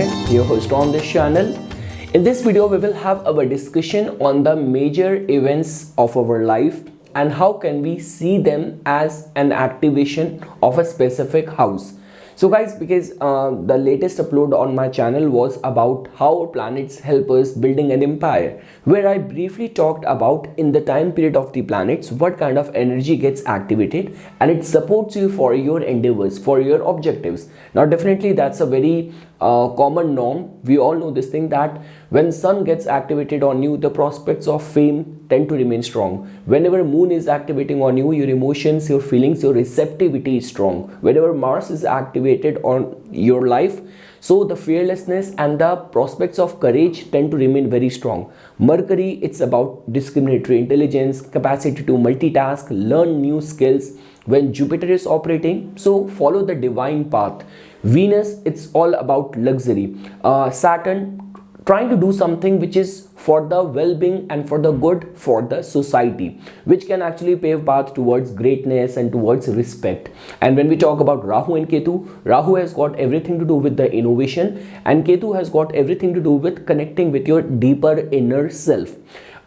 Friends, your host on this channel. In this video, we will have our discussion on the major events of our life and how can we see them as an activation of a specific house. So guys, because the latest upload on my channel was about how planets help us building an empire, where I briefly talked about in the time period of the planets what kind of energy gets activated and it supports you for your endeavors, for your objectives. Now definitely that's a very common norm. We all know this thing that when sun gets activated on you, the prospects of fame tend to remain strong. Whenever moon is activating on you, your emotions, your feelings, your receptivity is strong. Whenever Mars is activated on your life, so the fearlessness and the prospects of courage tend to remain very strong. Mercury, it's about discriminatory intelligence, capacity to multitask, learn new skills. When Jupiter is operating, so follow the divine path. Venus, it's all about luxury. Saturn, trying to do something which is for the well-being and for the good for the society, which can actually pave path towards greatness and towards respect. And when we talk about Rahu and Ketu, Rahu has got everything to do with the innovation and Ketu has got everything to do with connecting with your deeper inner self,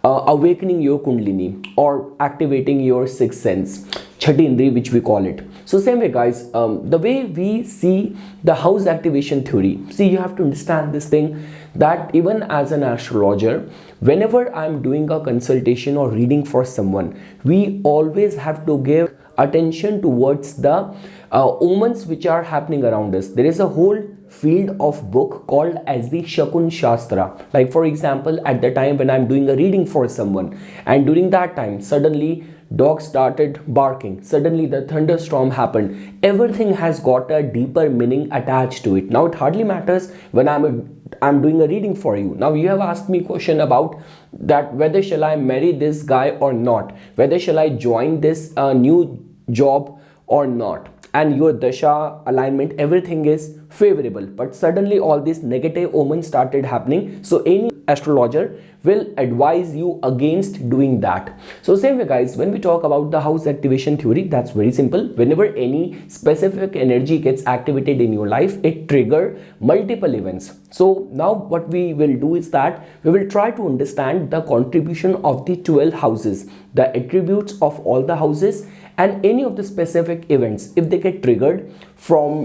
awakening your kundalini or activating your sixth sense, chhati indri, which we call it. So same way guys, the way we see the house activation theory, see, you have to understand this thing that even as an astrologer, whenever I'm doing a consultation or reading for someone, we always have to give attention towards the omens which are happening around us. There is a whole field of book called as the Shakun Shastra. Like for example, at the time when I'm doing a reading for someone and during that time suddenly dogs started barking, suddenly the thunderstorm happened, everything has got a deeper meaning attached to it. Now it hardly matters when I'm doing a reading for you. Now you have asked me a question about that whether shall I marry this guy or not, whether shall I join this new job or not, and your dasha alignment, everything is favorable, but suddenly all these negative omens started happening. So any astrologer will advise you against doing that. So same way guys, when we talk about the house activation theory, that's very simple. Whenever any specific energy gets activated in your life, it trigger multiple events. So now what we will do is that we will try to understand the contribution of the 12 houses, the attributes of all the houses, and any of the specific events, if they get triggered from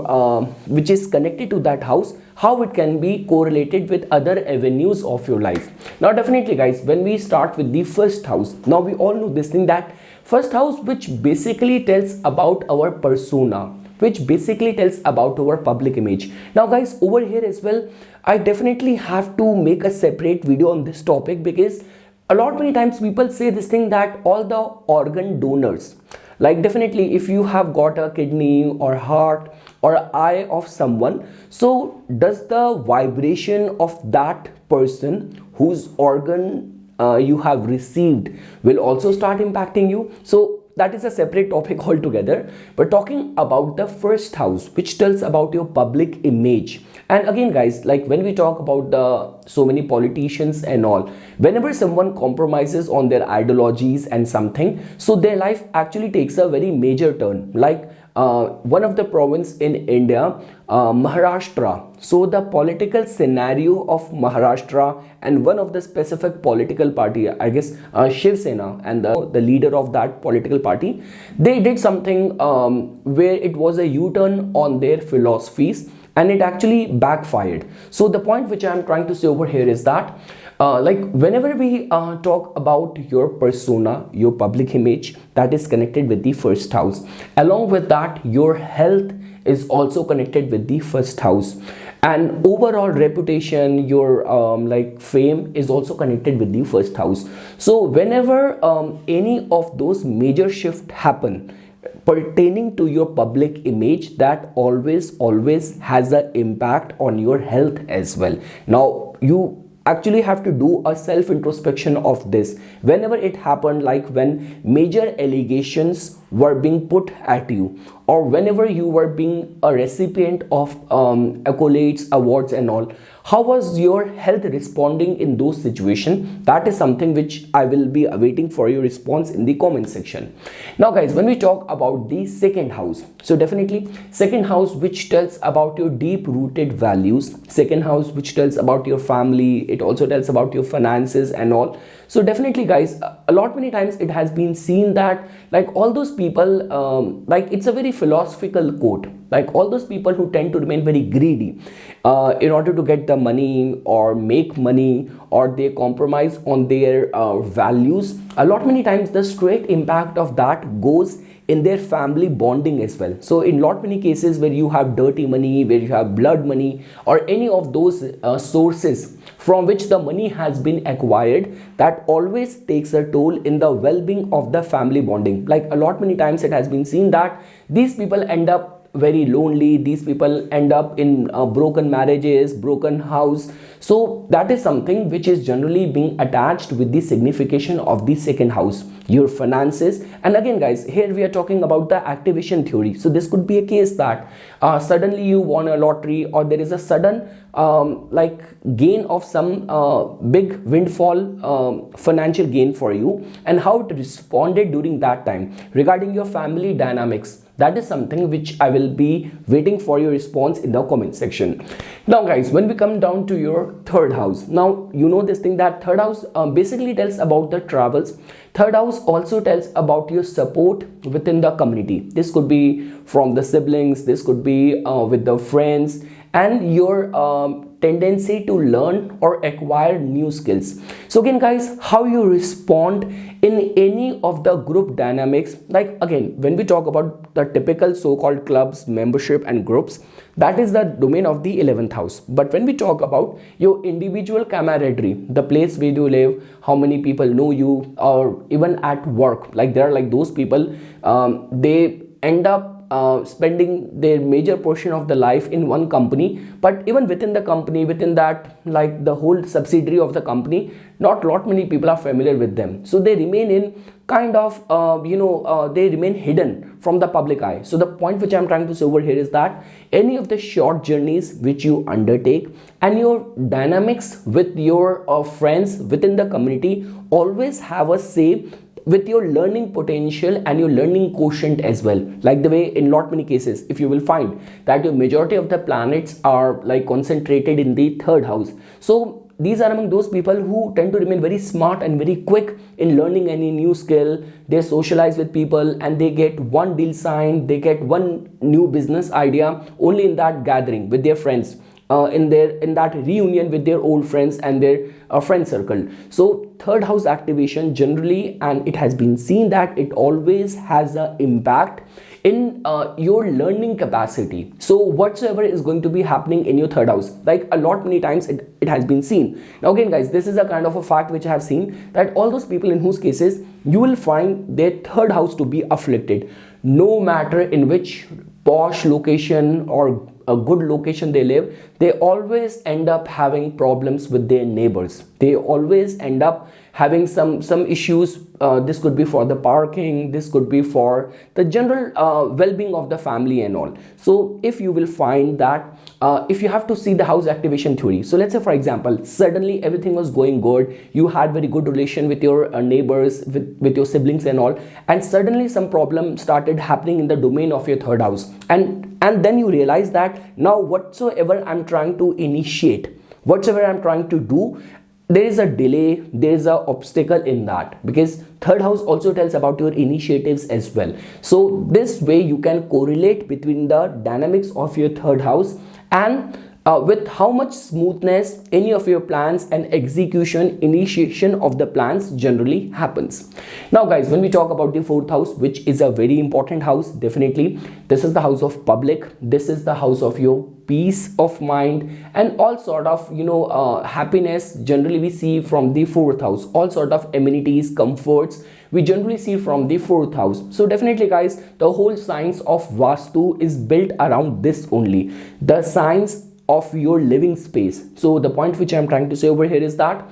which is connected to that house, how it can be correlated with other avenues of your life. Now definitely guys, when we start with the first house, now we all know this thing that first house, which basically tells about our persona, which basically tells about our public image. Now guys, over here as well, I definitely have to make a separate video on this topic, because a lot many times people say this thing that all the organ donors, like definitely if you have got a kidney or heart or eye of someone, so does the vibration of that person whose organ you have received will also start impacting you? So that is a separate topic altogether. But talking about the first house, which tells about your public image. And again guys, like when we talk about the so many politicians and all, whenever someone compromises on their ideologies and something, so their life actually takes a very major turn. Like one of the province in India, Maharashtra. So the political scenario of Maharashtra and one of the specific political party, I guess Shiv Sena, and the leader of that political party, they did something where it was a U-turn on their philosophies and it actually backfired. So the point which I'm trying to say over here is that like whenever we talk about your persona, your public image, that is connected with the first house. Along with that, your health is also connected with the first house, and overall reputation, your like fame is also connected with the first house. So whenever any of those major shifts happen pertaining to your public image, that always has an impact on your health as well. Now you actually have to do a self introspection of this. Whenever it happened, like when major allegations were being put at you, or whenever you were being a recipient of accolades, awards and all, How was your health responding in those situations? That is something which I will be awaiting for your response in the comment section. Now guys, when we talk about the second house, so definitely second house which tells about your deep rooted values, second house which tells about your family, it also tells about your finances and all. So definitely guys, a lot many times it has been seen that like all those people, like it's a very philosophical quote, like all those people who tend to remain very greedy in order to get the money or make money, or they compromise on their values, a lot many times the straight impact of that goes in their family bonding as well. So in lot many cases where you have dirty money, where you have blood money, or any of those sources from which the money has been acquired, that always takes a toll in the well-being of the family bonding. Like a lot many times it has been seen that these people end up very lonely, these people end up in broken marriages, broken house. So that is something which is generally being attached with the signification of the second house, your finances. And again guys, here we are talking about the activation theory. So this could be a case that suddenly you won a lottery, or there is a sudden like gain of some big windfall, financial gain for you, and how it responded during that time regarding your family dynamics. That is something which I will be waiting for your response in the comment section. Now guys, when we come down to your third house, now you know this thing that third house basically tells about the travels. Third house also tells about your support within the community. This could be from the siblings, this could be with the friends, and your tendency to learn or acquire new skills. So again guys, how you respond in any of the group dynamics, like again when we talk about the typical so-called clubs, membership and groups, that is the domain of the 11th house. But when we talk about your individual camaraderie, the place where you live, how many people know you, or even at work, like there are like those people, they end up spending their major portion of the life in one company, but even within the company, within that like the whole subsidiary of the company, not lot many people are familiar with them. So they remain in kind of they remain hidden from the public eye. So the point which I'm trying to say over here is that any of the short journeys which you undertake and your dynamics with your friends within the community always have a say with your learning potential and your learning quotient as well. Like the way in lot many cases, if you will find that your majority of the planets are like concentrated in the third house. So these are among those people who tend to remain very smart and very quick in learning any new skill. They socialize with people and they get one deal signed, they get one new business idea only in that gathering with their friends, in that reunion with their old friends and their friend circle. So third house activation generally, and it has been seen that it always has an impact in your learning capacity. So whatsoever is going to be happening in your third house, like a lot many times it has been seen. Now again guys, this is a kind of a fact which I have seen, that all those people in whose cases you will find their third house to be afflicted, no matter in which posh location or a good location they live, they always end up having problems with their neighbors. They always end up having some issues. This could be for the parking, this could be for the general well-being of the family and all. So if you will find that if you have to see the house activation theory, so let's say for example suddenly everything was going good, you had very good relation with your neighbors, with your siblings and all, and suddenly some problem started happening in the domain of your third house, and then you realize that now whatsoever I'm trying to initiate, whatsoever I'm trying to do, there is a delay, there is an obstacle in that, because third house also tells about your initiatives as well. So this way you can correlate between the dynamics of your third house and with how much smoothness any of your plans and execution, initiation of the plans generally happens. Now guys, when we talk about the fourth house, which is a very important house, definitely this is the house of public, this is the house of your peace of mind and all sort of happiness. Generally we see from the fourth house, all sort of amenities, comforts we generally see from the fourth house. So definitely guys, the whole science of Vastu is built around this only, the science of your living space. So the point which I'm trying to say over here is that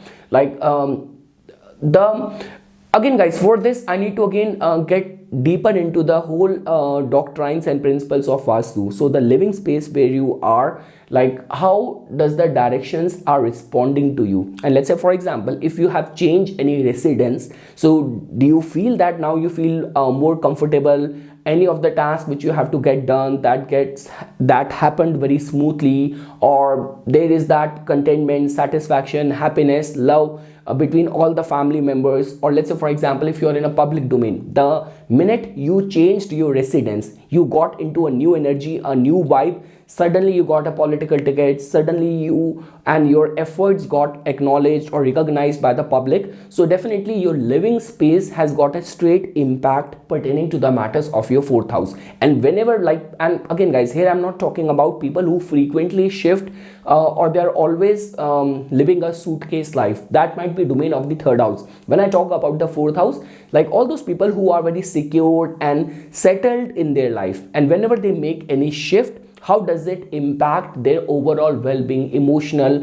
again guys, for this I need to again get deeper into the whole doctrines and principles of Vastu. So the living space where you are, like how does the directions are responding to you? And let's say for example, if you have changed any residence, so do you feel that now you feel more comfortable? Any of the tasks which you have to get done, that happened very smoothly, or there is that contentment, satisfaction, happiness, love between all the family members? Or let's say for example, if you are in a public domain, the minute you changed your residence, you got into a new energy, a new vibe, suddenly you got a political ticket, suddenly you and your efforts got acknowledged or recognized by the public. So definitely your living space has got a straight impact pertaining to the matters of your fourth house. And whenever, like, and again guys, here I'm not talking about people who frequently shift or they're always living a suitcase life. That might be domain of the third house. When I talk about the fourth house, like all those people who are very secured and settled in their life, and whenever they make any shift, how does it impact their overall well-being, emotional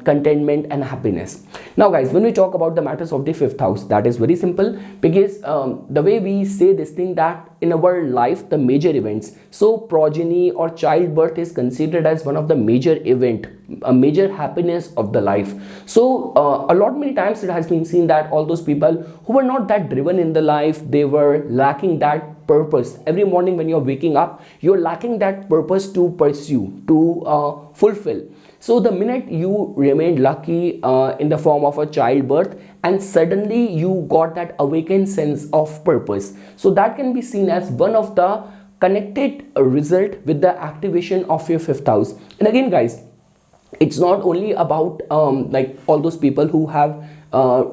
contentment and happiness? Now guys, when we talk about the matters of the fifth house, that is very simple, because the way we say this thing, that in our life the major events, so progeny or childbirth is considered as one of the major event, a major happiness of the life. So a lot many times it has been seen that all those people who were not that driven in the life, they were lacking that purpose. Every morning when you're waking up, you're lacking that purpose to pursue, to fulfill. So the minute you remained lucky in the form of a childbirth, and suddenly you got that awakened sense of purpose, so that can be seen as one of the connected result with the activation of your fifth house. And again guys, it's not only about like all those people who have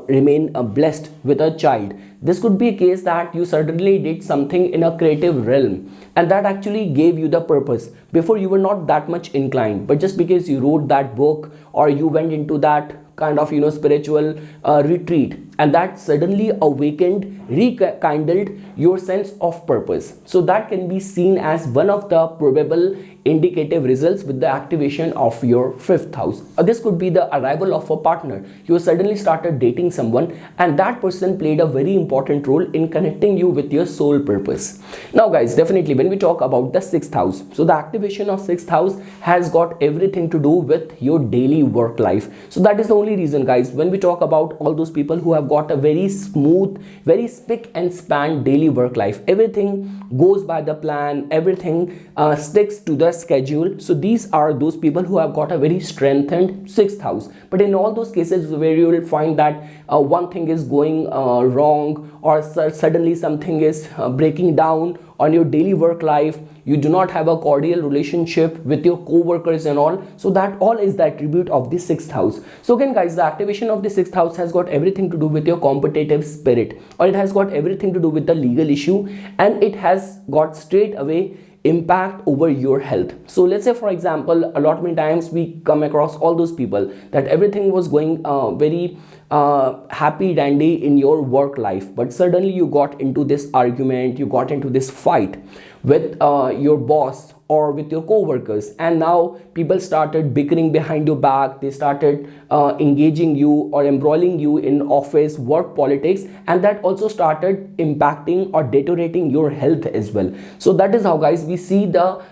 remain blessed with a child. This could be a case that you suddenly did something in a creative realm, and that actually gave you the purpose. Before you were not that much inclined, but just because you wrote that book or you went into that kind of spiritual retreat, and that suddenly awakened, rekindled your sense of purpose. So that can be seen as one of the probable indicative results with the activation of your fifth house. This could be the arrival of a partner. You suddenly started dating someone, and that person played a very important role in connecting you with your soul purpose. Now guys, definitely when we talk about the sixth house, so the activation of sixth house has got everything to do with your daily work life. So that is the only reason guys, when we talk about all those people who have got a very smooth, very spick and span daily work life, everything goes by the plan, everything sticks to the schedule. So these are those people who have got a very strengthened sixth house. But in all those cases where you will find that one thing is going wrong, or suddenly something is breaking down on your daily work life, you do not have a cordial relationship with your co-workers and all, so that all is the attribute of the sixth house. So again guys, the activation of the sixth house has got everything to do with your competitive spirit, or it has got everything to do with the legal issue, and it has got straight away impact over your health. So let's say for example, a lot many times we come across all those people that everything was going very happy dandy in your work life, but suddenly you got into this argument, you got into this fight with your boss or with your co-workers, and now people started bickering behind your back. They started engaging you or embroiling you in office work politics, and that also started impacting or deteriorating your health as well. So that is how guys we see the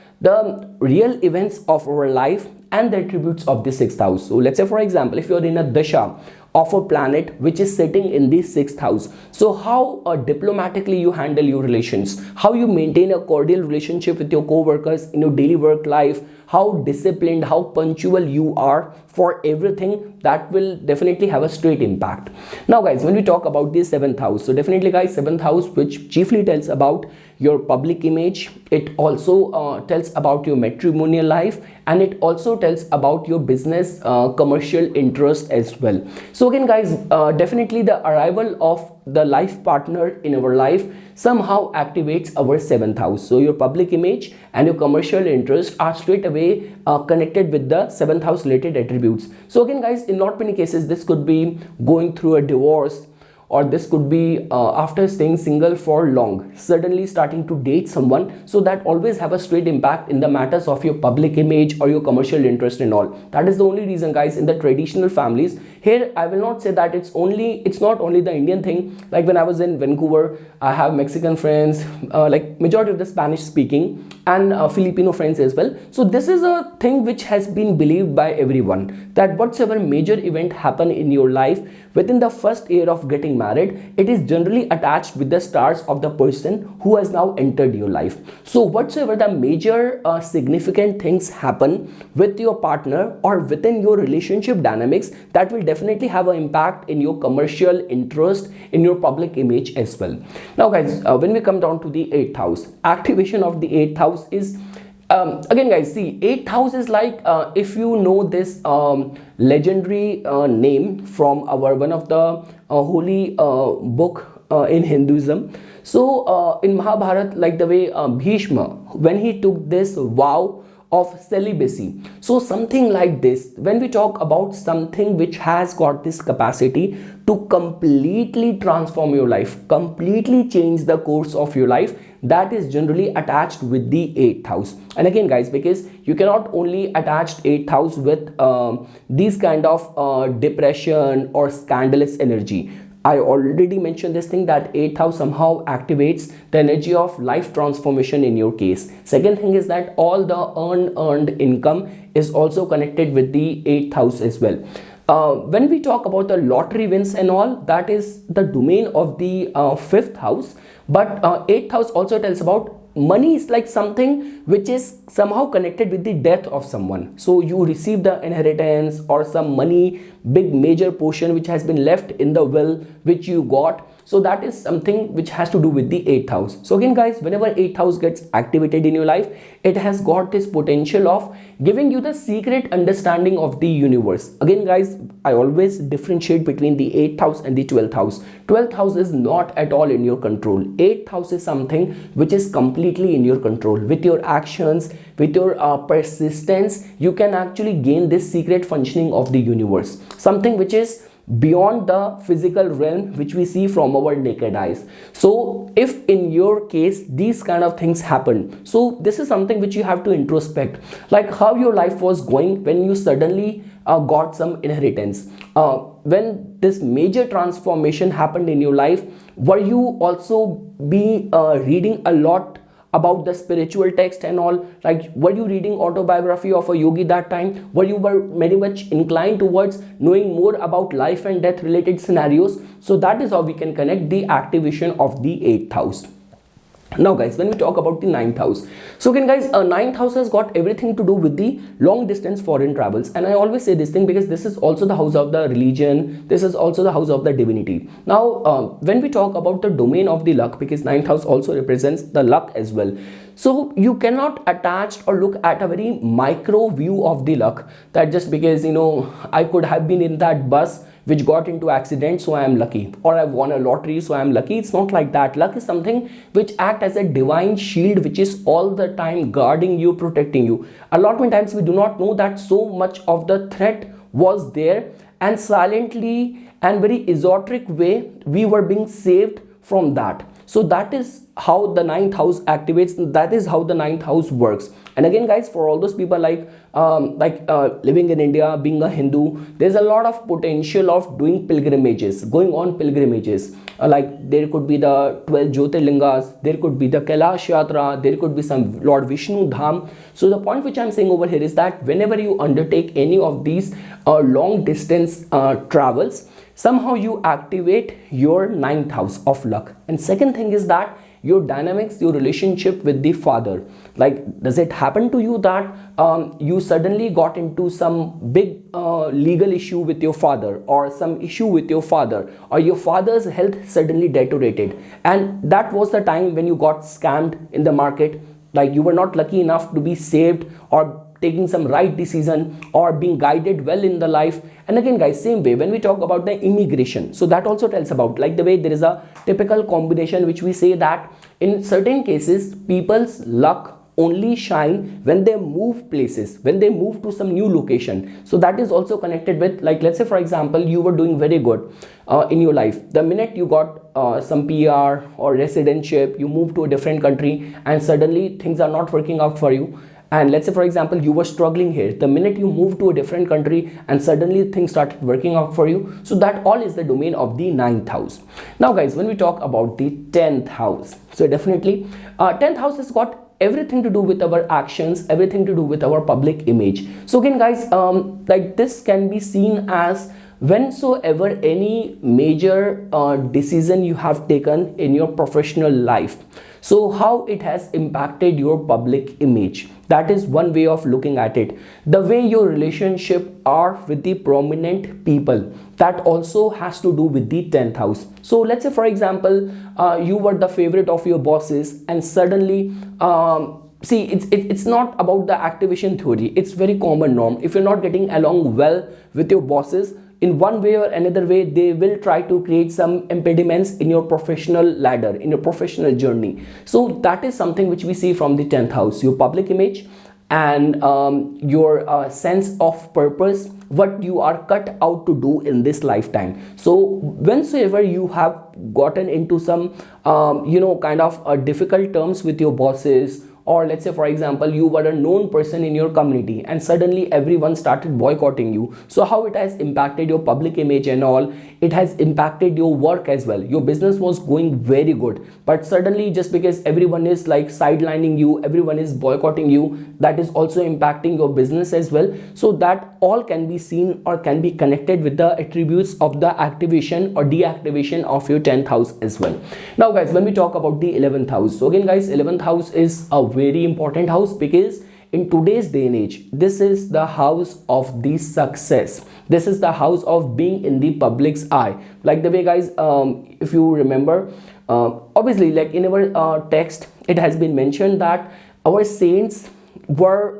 real events of our life and the attributes of the sixth house. So let's say for example, if you're in a dasha of a planet which is sitting in the sixth house, so how diplomatically you handle your relations, how you maintain a cordial relationship with your co-workers in your daily work life, how disciplined, how punctual you are for everything, that will definitely have a straight impact. Now guys, when we talk about the seventh house, so definitely guys, seventh house which chiefly tells about your public image, it also tells about your matrimonial life, and it also tells about your business commercial interest as well. So again guys, definitely the arrival of the life partner in our life somehow activates our seventh house. So your public image and your commercial interest are straight away connected with the seventh house related attributes. So again guys, in not many cases this could be going through a divorce, or this could be after staying single for long, suddenly starting to date someone. So that always have a straight impact in the matters of your public image or your commercial interest and all. That is the only reason, guys, in the traditional families. Here I will not say that it's not only the Indian thing. Like when I was in Vancouver, I have Mexican friends, like majority of the Spanish speaking, and Filipino friends as well. So this is a thing which has been believed by everyone, that whatsoever major event happen in your life within the first year of getting married, it is generally attached with the stars of the person who has now entered your life. So whatsoever the major significant things happen with your partner or within your relationship dynamics, that will definitely have an impact in your commercial interest, in your public image as well. Now guys, when we come down to the 8th house, activation of the 8th house is again, guys, see, 8th house is like, if you know this legendary name from our one of the holy book in Hinduism. So in Mahabharata, like the way Bhishma, when he took this vow of celibacy, so something like this, when we talk about something which has got this capacity to completely transform your life, completely change the course of your life, that is generally attached with the 8th house. And again, guys, because you cannot only attach 8th house with these kind of depression or scandalous energy. I already mentioned this thing, that 8th house somehow activates the energy of life transformation in your case. Second thing is that all the earned income is also connected with the 8th house as well. When we talk about the lottery wins and all, that is the domain of the 5th house. But 8th house also tells about money is like something which is somehow connected with the death of someone. So you receive the inheritance or some money, big major portion which has been left in the will which you got. So that is something which has to do with the 8th house. So again, guys, whenever 8th house gets activated in your life, it has got this potential of giving you the secret understanding of the universe. Again, guys, I always differentiate between the 8th house and the 12th house. 12th house is not at all in your control. 8th house is something which is completely in your control. With your actions, with your persistence, you can actually gain this secret functioning of the universe. Something which is beyond the physical realm which we see from our naked eyes. So if in your case these kind of things happen, so this is something which you have to introspect, like how your life was going when you suddenly got some inheritance. When this major transformation happened in your life, were you also be reading a lot about the spiritual text and all? Like, were you reading autobiography of a yogi that time? Were you very much inclined towards knowing more about life and death related scenarios? So that is how we can connect the activation of the 8th house. Now guys, when we talk about the 9th house, so again, guys, 9th house has got everything to do with the long distance foreign travels. And I always say this thing because this is also the house of the religion, this is also the house of the divinity. Now when we talk about the domain of the luck, because 9th house also represents the luck as well, so you cannot attach or look at a very micro view of the luck, that just because, you know, I could have been in that bus which got into accident, so I am lucky, or I won a lottery, so I am lucky. It's not like that. Luck is something which acts as a divine shield which is all the time guarding you, protecting you. A lot of times we do not know that so much of the threat was there, and silently and very esoteric way we were being saved from that. So that is how the 9th house activates, that is how the 9th house works. And again, guys, for all those people like living in India, being a Hindu, there's a lot of potential of doing pilgrimages, going on pilgrimages. Like there could be the 12 jyotirlingas, there could be the Kailash Yatra, there could be some Lord Vishnu Dham. So the point which I'm saying over here is that whenever you undertake any of these long distance travels, somehow you activate your 9th house of luck. And second thing is that your dynamics, your relationship with the father. Like, does it happen to you that you suddenly got into some big legal issue with your father, or some issue with your father, or your father's health suddenly deteriorated, and that was the time when you got scammed in the market, like you were not lucky enough to be saved or taking some right decision or being guided well in the life. And again, guys, same way when we talk about the immigration, so that also tells about, like the way there is a typical combination which we say that in certain cases people's luck only shine when they move places, when they move to some new location. So that is also connected with, like, let's say for example, you were doing very good in your life. The minute you got some PR or residentship, you move to a different country and suddenly things are not working out for you. And let's say for example, you were struggling here. The minute you move to a different country and suddenly things started working out for you. So that all is the domain of the 9th house. Now guys, when we talk about the 10th house, so definitely 10th house has got everything to do with our actions, everything to do with our public image. So again guys, like this can be seen as whensoever any major decision you have taken in your professional life, so how it has impacted your public image. That is one way of looking at it. The way your relationship are with the prominent people, that also has to do with the 10th house. So let's say for example, you were the favorite of your bosses and suddenly see, it's not about the activation theory. It's very common norm. If you're not getting along well with your bosses, in one way or another way, they will try to create some impediments in your professional ladder, in your professional journey. So that is something which we see from the 10th house, your public image and your sense of purpose, what you are cut out to do in this lifetime. So whensoever you have gotten into some kind of difficult terms with your bosses, or let's say for example, you were a known person in your community and suddenly everyone started boycotting you. So how it has impacted your public image and all, it has impacted your work as well. Your business was going very good, but suddenly just because everyone is like sidelining you, everyone is boycotting you, that is also impacting your business as well. So that all can be seen or can be connected with the attributes of the activation or deactivation of your 10th house as well. Now guys, when we talk about the 11th house, so again guys, 11th house is a very important house because in today's day and age, this is the house of the success. This is the house of being in the public's eye. Like the way guys, if you remember, obviously like in our text, it has been mentioned that our saints were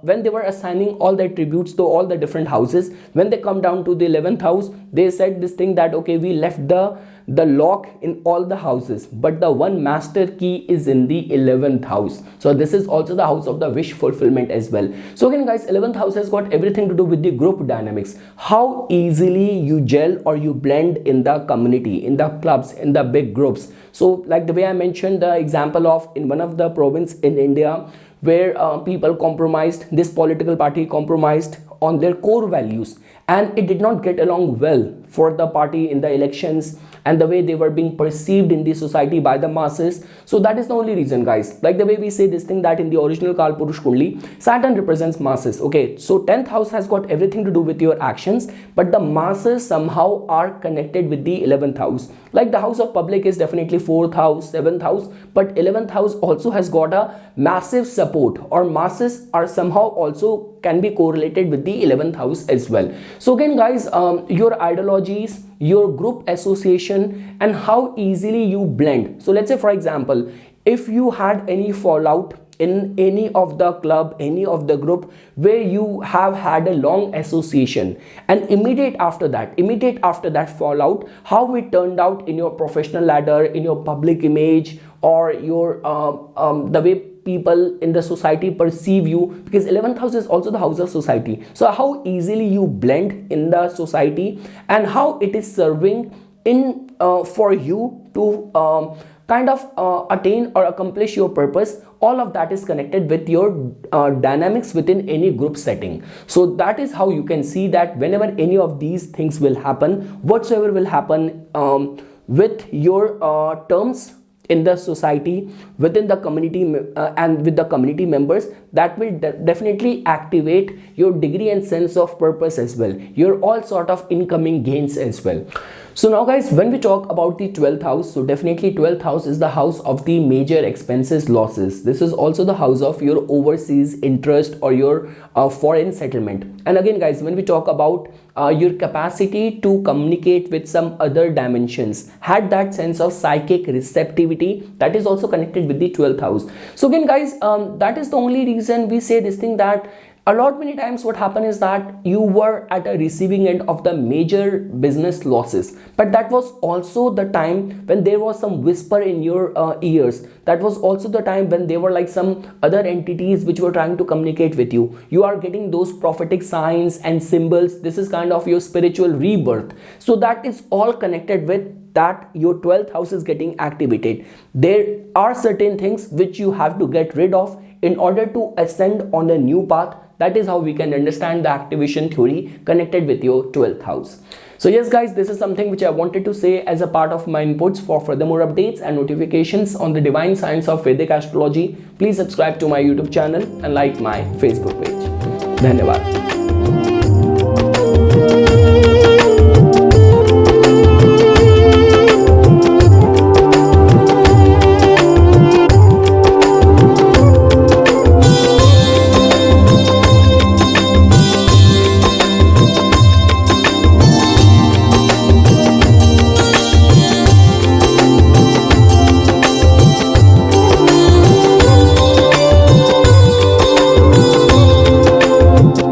when they were assigning all the attributes to all the different houses, when they come down to the 11th house, they said this thing that okay, we left the lock in all the houses, but the one master key is in the 11th house. So this is also the house of the wish fulfillment as well. So again guys, 11th house has got everything to do with the group dynamics, how easily you gel or you blend in the community, in the clubs, in the big groups. So like the way I mentioned the example of in one of the province in India, where people compromised, this political party compromised on their core values, and it did not get along well for the party in the elections and the way they were being perceived in the society by the masses. So that is the only reason guys, like the way we say this thing that in the original Kalpurush Kundli, Saturn represents masses. Okay, so 10th house has got everything to do with your actions, but the masses somehow are connected with the 11th house. Like the house of public is definitely 4th house, 7th house, but 11th house also has got a massive support, or masses are somehow also can be correlated with the 11th house as well. So again guys, your ideologies, your group association, and how easily you blend. So let's say for example, if you had any fallout in any of the club, any of the group where you have had a long association, and immediate after that fallout, how it turned out in your professional ladder, in your public image, or your the way people in the society perceive you, because 11th house is also the house of society. So how easily you blend in the society and how it is serving in for you to kind of attain or accomplish your purpose, all of that is connected with your dynamics within any group setting. So that is how you can see that whenever any of these things will happen, whatsoever will happen with your terms in the society, within the community and with the community members, that will definitely activate your degree and sense of purpose as well, your all sort of incoming gains as well. So now guys, when we talk about the 12th house, so definitely 12th house is the house of the major expenses losses. This is also the house of your overseas interest or your foreign settlement. And again guys, when we talk about your capacity to communicate with some other dimensions, had that sense of psychic receptivity, that is also connected with the 12th house. So again guys, that is the only reason we say this thing that A lot many times what happened is that you were at a receiving end of the major business losses, but that was also the time when there was some whisper in your ears. That was also the time when there were like some other entities which were trying to communicate with you. You are getting those prophetic signs and symbols. This is kind of your spiritual rebirth. So that is all connected with that your 12th house is getting activated. There are certain things which you have to get rid of in order to ascend on a new path. That is how we can understand the activation theory connected with your 12th house. So yes guys, this is something which I wanted to say as a part of my inputs. For further more updates and notifications on the divine science of Vedic astrology, please subscribe to my YouTube channel and like my Facebook page. Dhanyavad.